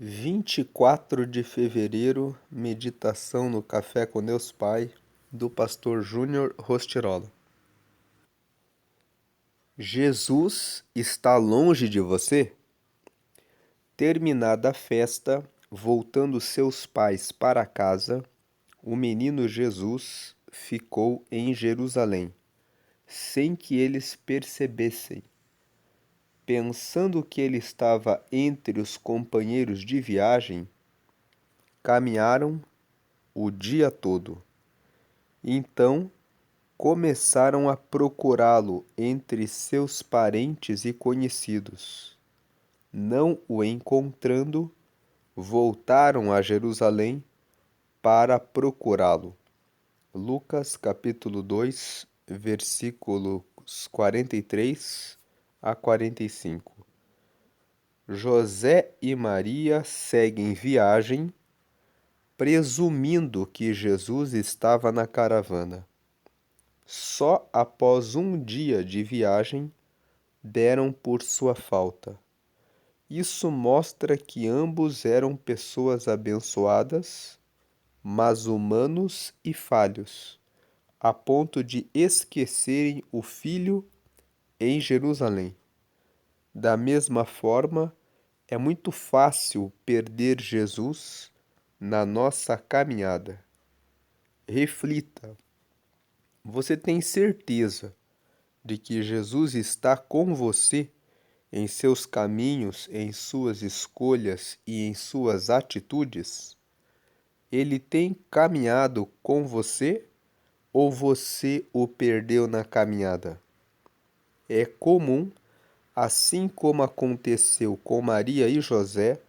24 de fevereiro, meditação no Café com Deus Pai, do pastor Júnior Rostirola. Jesus está longe de você? Terminada a festa, voltando seus pais para casa, o menino Jesus ficou em Jerusalém, sem que eles percebessem. Pensando que ele estava entre os companheiros de viagem, caminharam o dia todo. Então começaram a procurá-lo entre seus parentes e conhecidos. Não o encontrando, voltaram a Jerusalém para procurá-lo. Lucas capítulo 2, versículos 43 a 45. José e Maria seguem viagem, presumindo que Jesus estava na caravana. Só após um dia de viagem deram por sua falta. Isso mostra que ambos eram pessoas abençoadas, mas humanos e falhos, a ponto de esquecerem o filho em Jerusalém. Da mesma forma, é muito fácil perder Jesus na nossa caminhada. Reflita. Você tem certeza de que Jesus está com você em seus caminhos, em suas escolhas e em suas atitudes? Ele tem caminhado com você ou você o perdeu na caminhada? É comum, assim como aconteceu com Maria e José,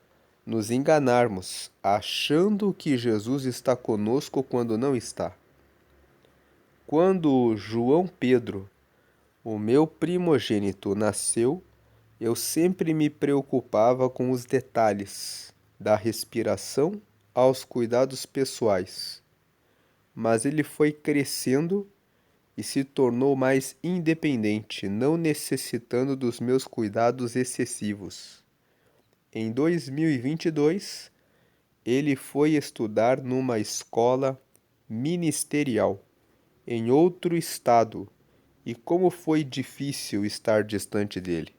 nos enganarmos, achando que Jesus está conosco quando não está. Quando João Pedro, o meu primogênito, nasceu, eu sempre me preocupava com os detalhes, da respiração aos cuidados pessoais. Mas ele foi crescendo e se tornou mais independente, não necessitando dos meus cuidados excessivos. Em 2022, ele foi estudar numa escola ministerial, em outro estado, e como foi difícil estar distante dele.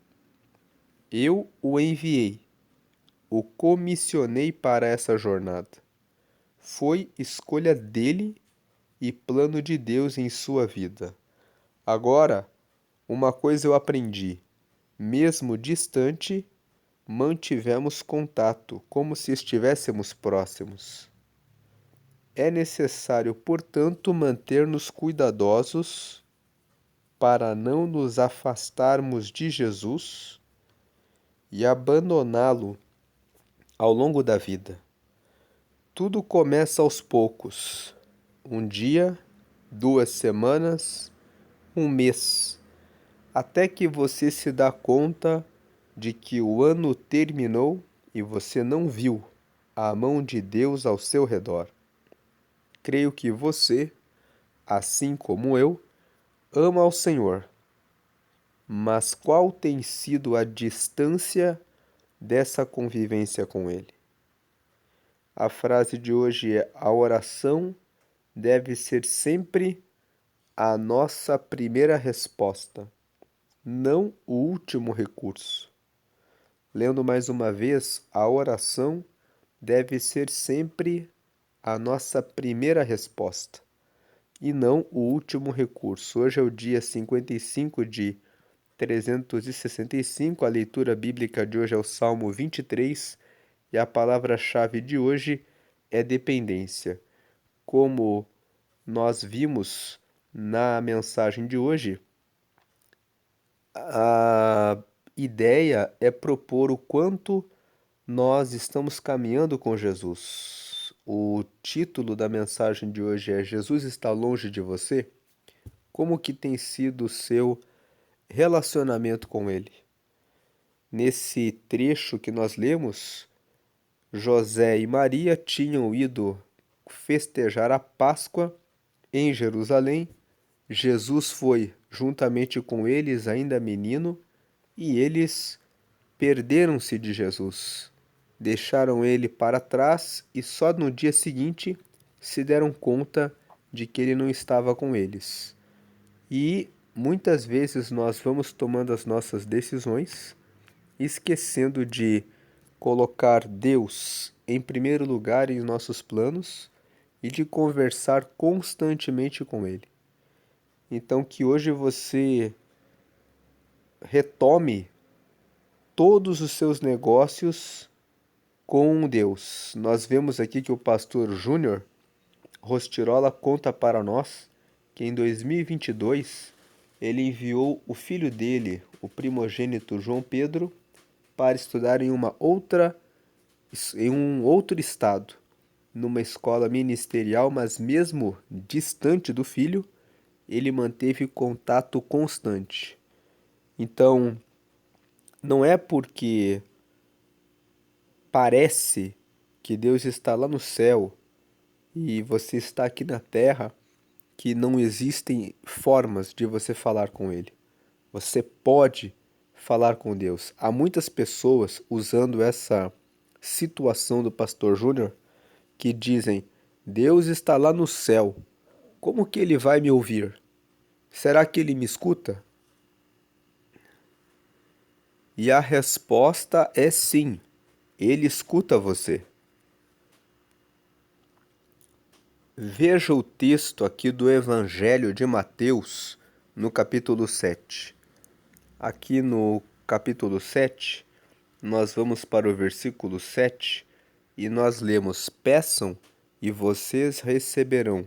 Eu o enviei, o comissionei para essa jornada. Foi escolha dele e plano de Deus em sua vida. Agora, uma coisa eu aprendi: mesmo distante, mantivemos contato, como se estivéssemos próximos. É necessário, portanto, manter-nos cuidadosos para não nos afastarmos de Jesus e abandoná-lo ao longo da vida. Tudo começa aos poucos. Um dia, 2 semanas, um mês, até que você se dá conta de que o ano terminou e você não viu a mão de Deus ao seu redor. Creio que você, assim como eu, ama ao Senhor. Mas qual tem sido a distância dessa convivência com Ele? A frase de hoje é: a oração deve ser sempre a nossa primeira resposta, não o último recurso. Lendo mais uma vez, a oração deve ser sempre a nossa primeira resposta e não o último recurso. Hoje é o dia 55 de 365, a leitura bíblica de hoje é o Salmo 23 e a palavra-chave de hoje é dependência. Como nós vimos na mensagem de hoje, a ideia é propor o quanto nós estamos caminhando com Jesus. O título da mensagem de hoje é: Jesus está longe de você? Como que tem sido o seu relacionamento com Ele? Nesse trecho que nós lemos, José e Maria tinham ido festejar a Páscoa em Jerusalém. Jesus foi juntamente com eles, ainda menino, e eles perderam-se de Jesus. deixaram ele para trás e só no dia seguinte se deram conta de que ele não estava com eles. E muitas vezes nós vamos tomando as nossas decisões, esquecendo de colocar Deus em primeiro lugar em nossos planos e de conversar constantemente com Ele. Então, que hoje você retome todos os seus negócios com Deus. Nós vemos aqui que o pastor Júnior Rostirola conta para nós que em 2022 ele enviou o filho dele, o primogênito João Pedro, para estudar em um outro estado, numa escola ministerial, mas mesmo distante do filho, ele manteve contato constante. Então, não é porque parece que Deus está lá no céu e você está aqui na terra que não existem formas de você falar com Ele. Você pode falar com Deus. Há muitas pessoas usando essa situação do pastor Júnior que dizem: Deus está lá no céu. Como que ele vai me ouvir? Será que ele me escuta? E a resposta é sim. Ele escuta você. Veja o texto aqui do Evangelho de Mateus, no capítulo 7. Aqui no capítulo 7, nós vamos para o versículo 7 e nós lemos: Peçam e vocês receberão,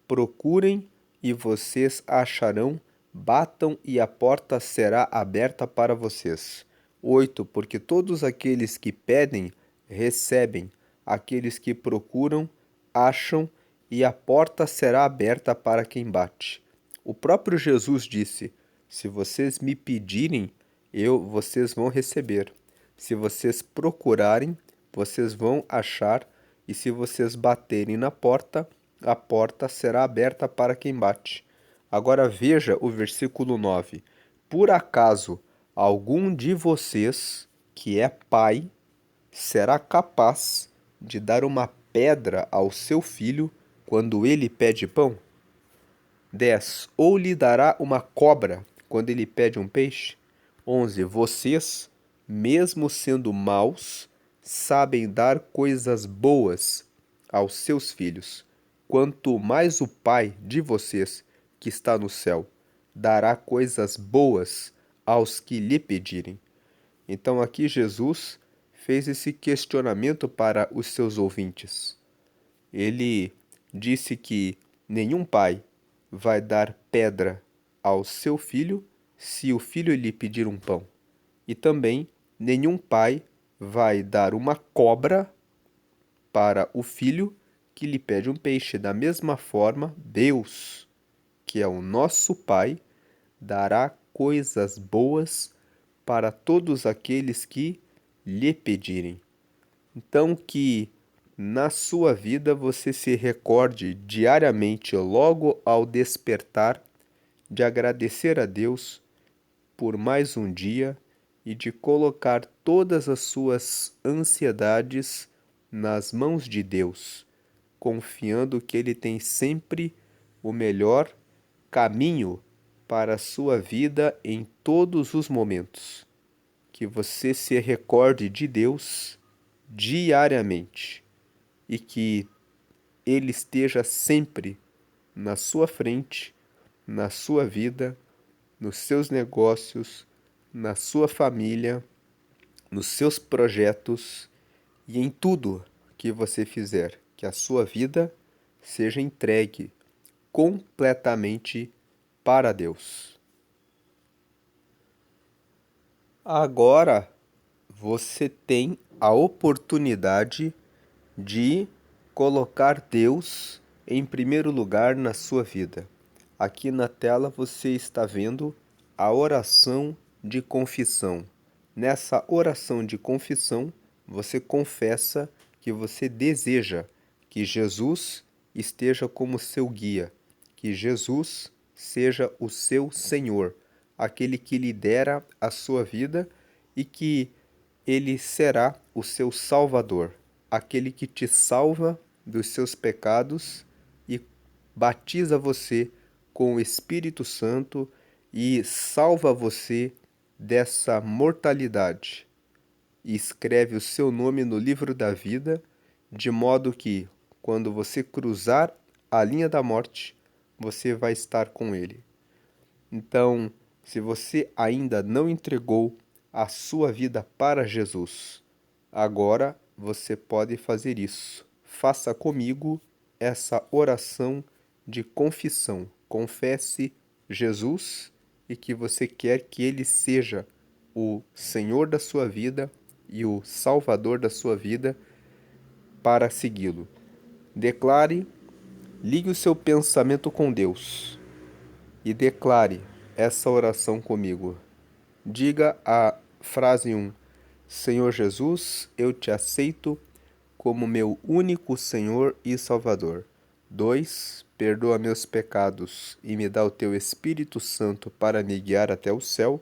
procurem e vocês acharão, batam e a porta será aberta para vocês. 8. Porque todos aqueles que pedem, recebem, aqueles que procuram, acham, e a porta será aberta para quem bate. O próprio Jesus disse: Se vocês me pedirem, vocês vão receber. Se vocês procurarem, vocês vão achar, e se vocês baterem na porta, a porta será aberta para quem bate. Agora veja o versículo 9. Por acaso algum de vocês, que é pai, será capaz de dar uma pedra ao seu filho quando ele pede pão? 10. Ou lhe dará uma cobra quando ele pede um peixe? 11. Vocês, mesmo sendo maus, sabem dar coisas boas aos seus filhos. Quanto mais o Pai de vocês, que está no céu, dará coisas boas aos que lhe pedirem. Então aqui Jesus fez esse questionamento para os seus ouvintes. Ele disse que nenhum pai vai dar pedra ao seu filho se o filho lhe pedir um pão. E também nenhum pai vai dar uma cobra para o filho que lhe pede um peixe. Da mesma forma, Deus, que é o nosso Pai, dará coisas boas para todos aqueles que lhe pedirem. Então, que na sua vida você se recorde diariamente, logo ao despertar, de agradecer a Deus por mais um dia e de colocar todas as suas ansiedades nas mãos de Deus, confiando que Ele tem sempre o melhor caminho para a sua vida em todos os momentos. Que você se recorde de Deus diariamente e que Ele esteja sempre na sua frente, na sua vida, nos seus negócios, na sua família, nos seus projetos e em tudo que você fizer, que a sua vida seja entregue completamente para Deus. Agora você tem a oportunidade de colocar Deus em primeiro lugar na sua vida. Aqui na tela você está vendo a oração de confissão. Nessa oração de confissão, você confessa que você deseja que Jesus esteja como seu guia, que Jesus seja o seu Senhor, aquele que lidera a sua vida e que ele será o seu Salvador, aquele que te salva dos seus pecados e batiza você com o Espírito Santo e salva você dessa mortalidade. E escreve o seu nome no livro da vida, de modo que, quando você cruzar a linha da morte, você vai estar com ele. Então, se você ainda não entregou a sua vida para Jesus, agora você pode fazer isso. Faça comigo essa oração de confissão. Confesse Jesus e que você quer que ele seja o Senhor da sua vida e o Salvador da sua vida para segui-lo. Declare, ligue o seu pensamento com Deus e declare essa oração comigo. Diga a frase 1: Senhor Jesus, eu te aceito como meu único Senhor e Salvador. 2: Perdoa meus pecados e me dá o teu Espírito Santo para me guiar até o céu.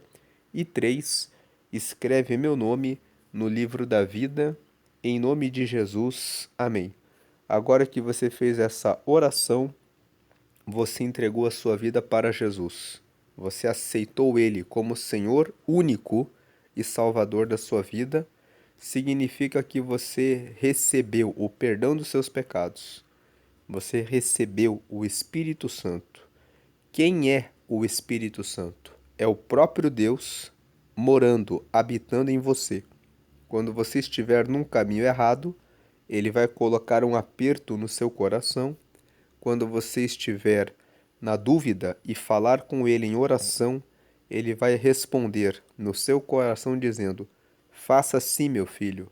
E 3: Escreve meu nome no livro da vida, em nome de Jesus. Amém. Agora que você fez essa oração, você entregou a sua vida para Jesus. Você aceitou Ele como Senhor único e Salvador da sua vida. Significa que você recebeu o perdão dos seus pecados. Você recebeu o Espírito Santo. Quem é o Espírito Santo? É o próprio Deus morando, habitando em você. Quando você estiver num caminho errado, ele vai colocar um aperto no seu coração. Quando você estiver na dúvida e falar com ele em oração, ele vai responder no seu coração dizendo: Faça assim, meu filho.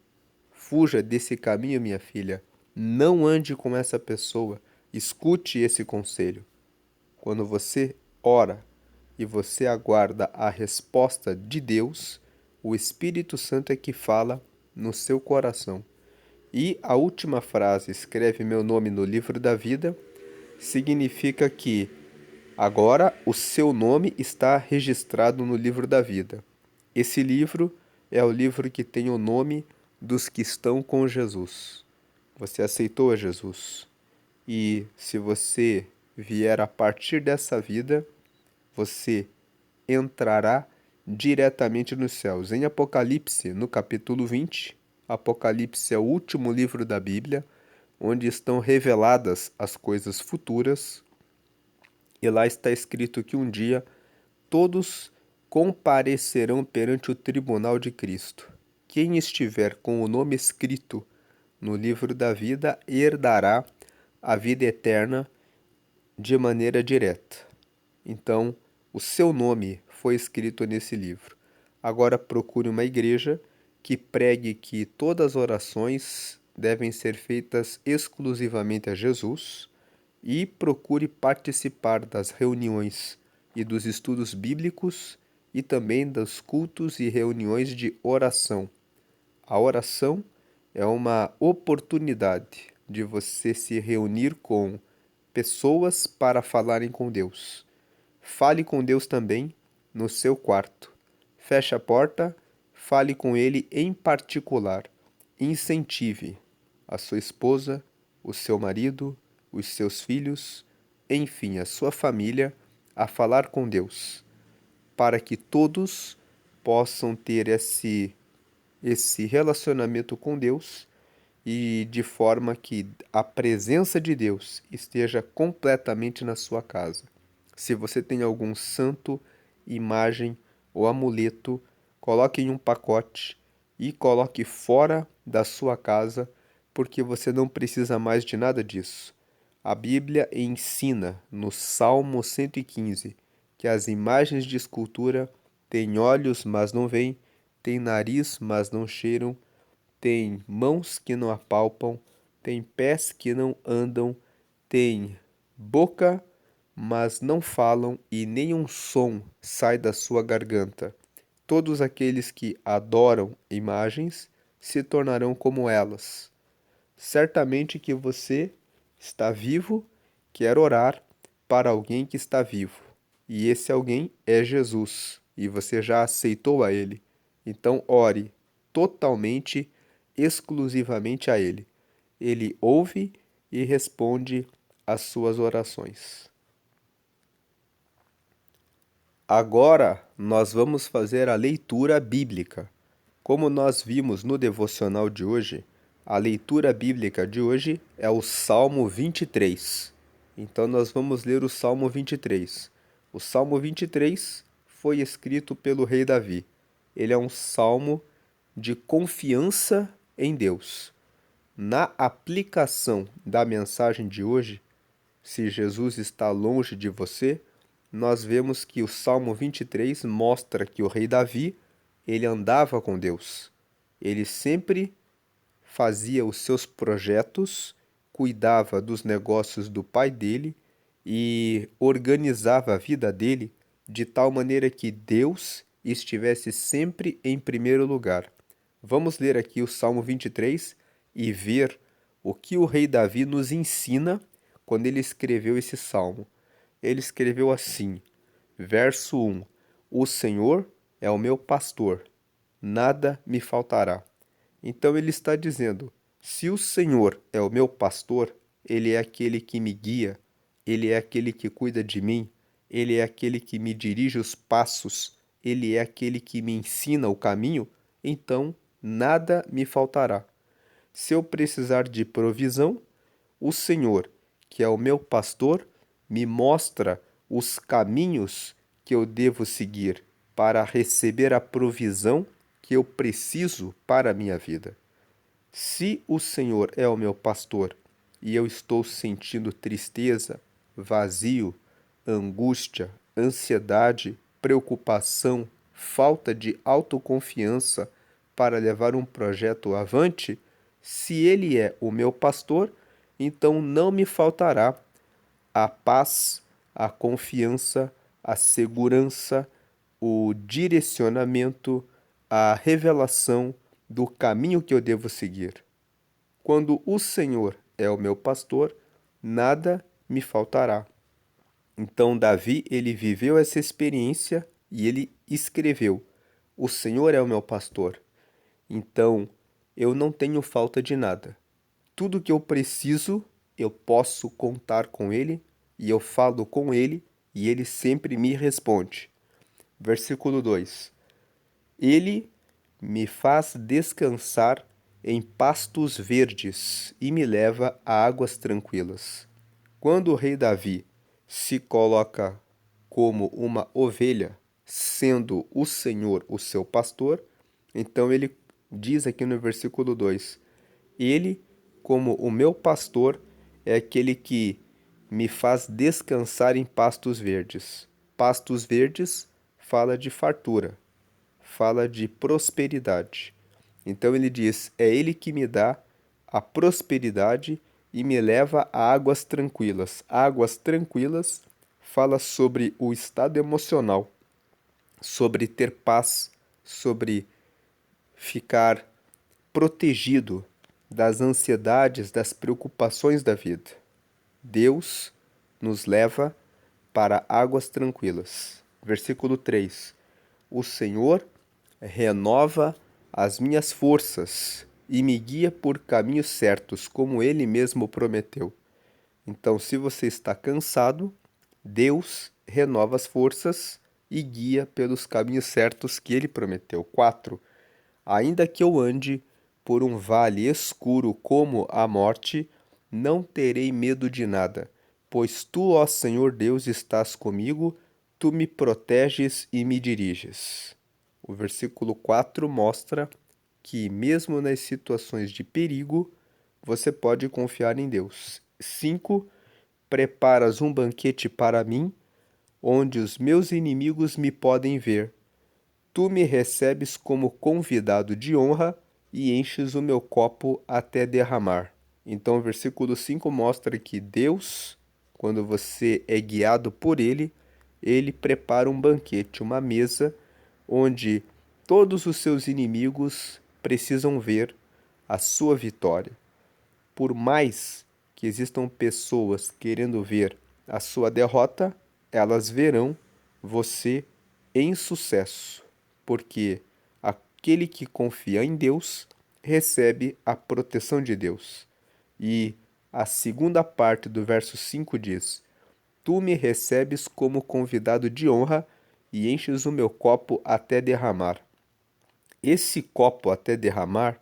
Fuja desse caminho, minha filha. Não ande com essa pessoa. Escute esse conselho. Quando você ora e você aguarda a resposta de Deus, o Espírito Santo é que fala no seu coração. E a última frase, escreve meu nome no livro da vida, significa que agora o seu nome está registrado no livro da vida. Esse livro é o livro que tem o nome dos que estão com Jesus. Você aceitou a Jesus. E se você vier a partir dessa vida, você entrará diretamente nos céus. Em Apocalipse, no capítulo 20, Apocalipse é o último livro da Bíblia, onde estão reveladas as coisas futuras, e lá está escrito que um dia todos comparecerão perante o tribunal de Cristo. Quem estiver com o nome escrito no livro da vida herdará a vida eterna de maneira direta. Então, o seu nome foi escrito nesse livro. Agora procure uma igreja que pregue que todas as orações devem ser feitas exclusivamente a Jesus e procure participar das reuniões e dos estudos bíblicos e também dos cultos e reuniões de oração. A oração é uma oportunidade de você se reunir com pessoas para falarem com Deus. Fale com Deus também no seu quarto. Feche a porta, fale com Ele em particular. Incentive a sua esposa, o seu marido, os seus filhos, enfim, a sua família a falar com Deus, para que todos possam ter esse relacionamento com Deus e de forma que a presença de Deus esteja completamente na sua casa. Se você tem algum santo, imagem ou amuleto, coloque em um pacote e coloque fora da sua casa, porque você não precisa mais de nada disso. A Bíblia ensina no Salmo 115 que as imagens de escultura têm olhos, mas não veem, têm nariz, mas não cheiram, têm mãos que não apalpam, têm pés que não andam, têm boca, mas não falam e nenhum som sai da sua garganta. Todos aqueles que adoram imagens se tornarão como elas. Certamente que você está vivo, quer orar para alguém que está vivo. E esse alguém é Jesus, e você já aceitou a Ele. Então ore, totalmente, exclusivamente a Ele. Ele ouve e responde às suas orações. Agora nós vamos fazer a leitura bíblica. Como nós vimos no devocional de hoje, a leitura bíblica de hoje é o Salmo 23. Então nós vamos ler o Salmo 23. O Salmo 23 foi escrito pelo rei Davi. Ele é um salmo de confiança em Deus. Na aplicação da mensagem de hoje, se Jesus está longe de você, nós vemos que o Salmo 23 mostra que o rei Davi, ele andava com Deus. Ele sempre fazia os seus projetos, cuidava dos negócios do pai dele e organizava a vida dele de tal maneira que Deus estivesse sempre em primeiro lugar. Vamos ler aqui o Salmo 23 e ver o que o rei Davi nos ensina quando ele escreveu esse salmo. Ele escreveu assim, verso 1: O Senhor é o meu pastor, nada me faltará. Então ele está dizendo: se o Senhor é o meu pastor, ele é aquele que me guia, ele é aquele que cuida de mim, ele é aquele que me dirige os passos, ele é aquele que me ensina o caminho, então nada me faltará. Se eu precisar de provisão, o Senhor, que é o meu pastor, me mostra os caminhos que eu devo seguir para receber a provisão que eu preciso para a minha vida. Se o Senhor é o meu pastor e eu estou sentindo tristeza, vazio, angústia, ansiedade, preocupação, falta de autoconfiança para levar um projeto avante, se Ele é o meu pastor, então não me faltará a paz, a confiança, a segurança, o direcionamento, a revelação do caminho que eu devo seguir. Quando o Senhor é o meu pastor, nada me faltará. Então Davi, ele viveu essa experiência e ele escreveu: O Senhor é o meu pastor. Então eu não tenho falta de nada. Tudo que eu preciso, eu posso contar com ele e eu falo com ele e ele sempre me responde. Versículo 2: Ele me faz descansar em pastos verdes e me leva a águas tranquilas. Quando o rei Davi se coloca como uma ovelha, sendo o Senhor o seu pastor, então ele diz aqui no versículo 2: Ele, como o meu pastor, é aquele que me faz descansar em pastos verdes. Pastos verdes fala de fartura, fala de prosperidade. Então ele diz: é ele que me dá a prosperidade e me leva a águas tranquilas. Águas tranquilas fala sobre o estado emocional, sobre ter paz, sobre ficar protegido das ansiedades, das preocupações da vida. Deus nos leva para águas tranquilas. Versículo 3: O Senhor renova as minhas forças e me guia por caminhos certos, como Ele mesmo prometeu. Então, se você está cansado, Deus renova as forças e guia pelos caminhos certos que Ele prometeu. 4. Ainda que eu ande por um vale escuro como a morte, não terei medo de nada, pois tu, ó Senhor Deus, estás comigo, tu me proteges e me diriges. O versículo 4 mostra que, mesmo nas situações de perigo, você pode confiar em Deus. 5. Preparas um banquete para mim, onde os meus inimigos me podem ver. Tu me recebes como convidado de honra e enches o meu copo até derramar. Então, o versículo 5 mostra que Deus, quando você é guiado por Ele, Ele prepara um banquete, uma mesa, onde todos os seus inimigos precisam ver a sua vitória. Por mais que existam pessoas querendo ver a sua derrota, elas verão você em sucesso, porque aquele que confia em Deus recebe a proteção de Deus. E a segunda parte do verso 5 diz: Tu me recebes como convidado de honra e enches o meu copo até derramar. Esse copo até derramar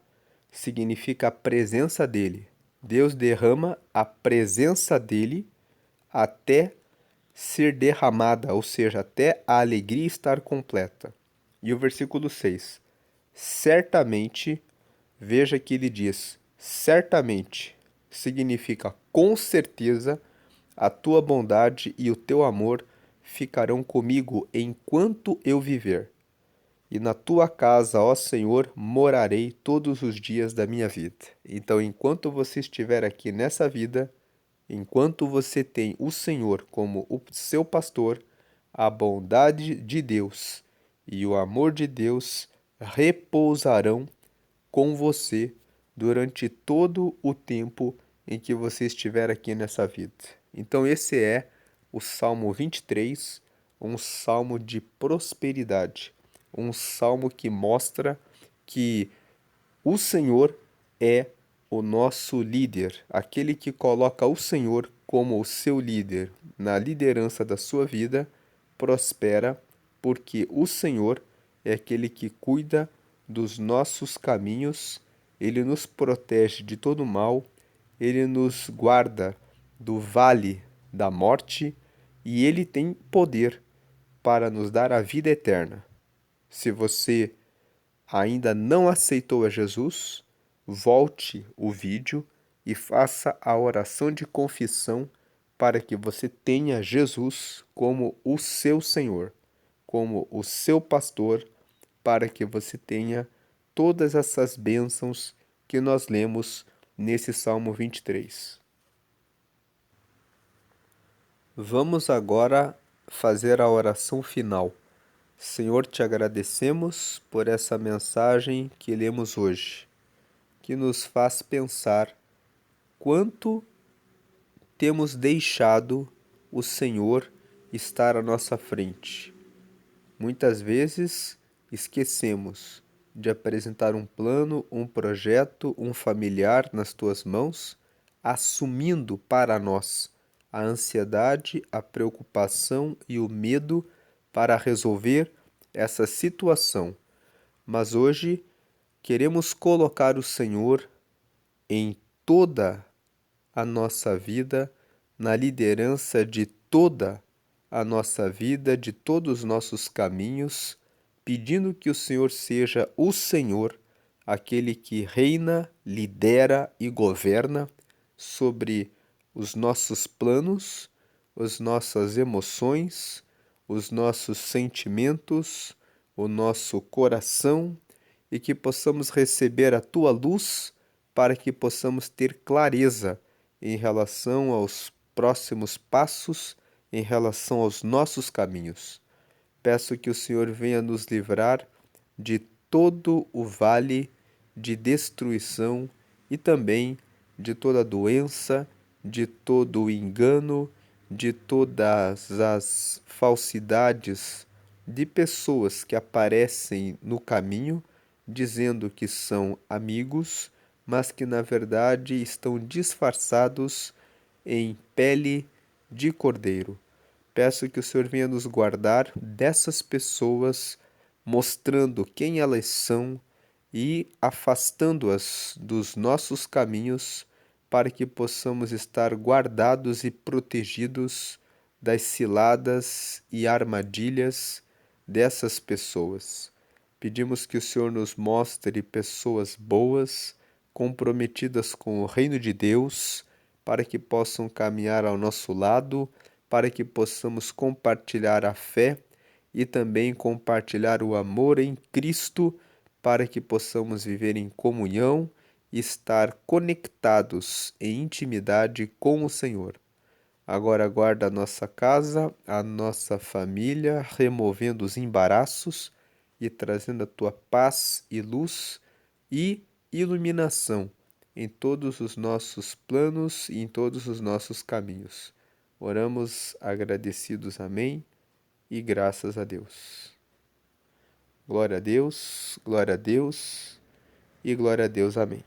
significa a presença dele. Deus derrama a presença dele até ser derramada, ou seja, até a alegria estar completa. E o versículo 6: Certamente, veja que ele diz: certamente, significa com certeza, a tua bondade e o teu amor ficarão comigo enquanto eu viver. E na tua casa, ó Senhor, morarei todos os dias da minha vida. Então, enquanto você estiver aqui nessa vida, enquanto você tem o Senhor como o seu pastor, a bondade de Deus e o amor de Deus repousarão com você durante todo o tempo em que você estiver aqui nessa vida. Então, esse é o Salmo 23, um salmo de prosperidade, um salmo que mostra que o Senhor é o nosso líder, aquele que coloca o Senhor como o seu líder na liderança da sua vida, prospera, porque o Senhor é aquele que cuida dos nossos caminhos, ele nos protege de todo mal, ele nos guarda do vale da morte e ele tem poder para nos dar a vida eterna. Se você ainda não aceitou a Jesus, volte o vídeo e faça a oração de confissão para que você tenha Jesus como o seu Senhor, como o seu pastor, para que você tenha todas essas bênçãos que nós lemos nesse Salmo 23. Vamos agora fazer a oração final. Senhor, te agradecemos por essa mensagem que lemos hoje, que nos faz pensar quanto temos deixado o Senhor estar à nossa frente. Muitas vezes esquecemos de apresentar um plano, um projeto, um familiar nas tuas mãos, assumindo para nós a ansiedade, a preocupação e o medo para resolver essa situação. Mas hoje queremos colocar o Senhor em toda a nossa vida, na liderança de toda a nossa vida, de todos os nossos caminhos, pedindo que o Senhor seja o Senhor, aquele que reina, lidera e governa sobre os nossos planos, as nossas emoções, os nossos sentimentos, o nosso coração e que possamos receber a tua luz para que possamos ter clareza em relação aos próximos passos, em relação aos nossos caminhos. Peço que o Senhor venha nos livrar de todo o vale de destruição e também de toda doença, de todo o engano, de todas as falsidades de pessoas que aparecem no caminho dizendo que são amigos, mas que na verdade estão disfarçados em pele de cordeiro. Peço que o Senhor venha nos guardar dessas pessoas, mostrando quem elas são e afastando-as dos nossos caminhos, para que possamos estar guardados e protegidos das ciladas e armadilhas dessas pessoas. Pedimos que o Senhor nos mostre pessoas boas, comprometidas com o reino de Deus, para que possam caminhar ao nosso lado, para que possamos compartilhar a fé e também compartilhar o amor em Cristo, para que possamos viver em comunhão e estar conectados em intimidade com o Senhor. Agora guarda a nossa casa, a nossa família, removendo os embaraços e trazendo a tua paz e luz e iluminação em todos os nossos planos e em todos os nossos caminhos. Oramos agradecidos, amém, e graças a Deus. Glória a Deus e glória a Deus. Amém.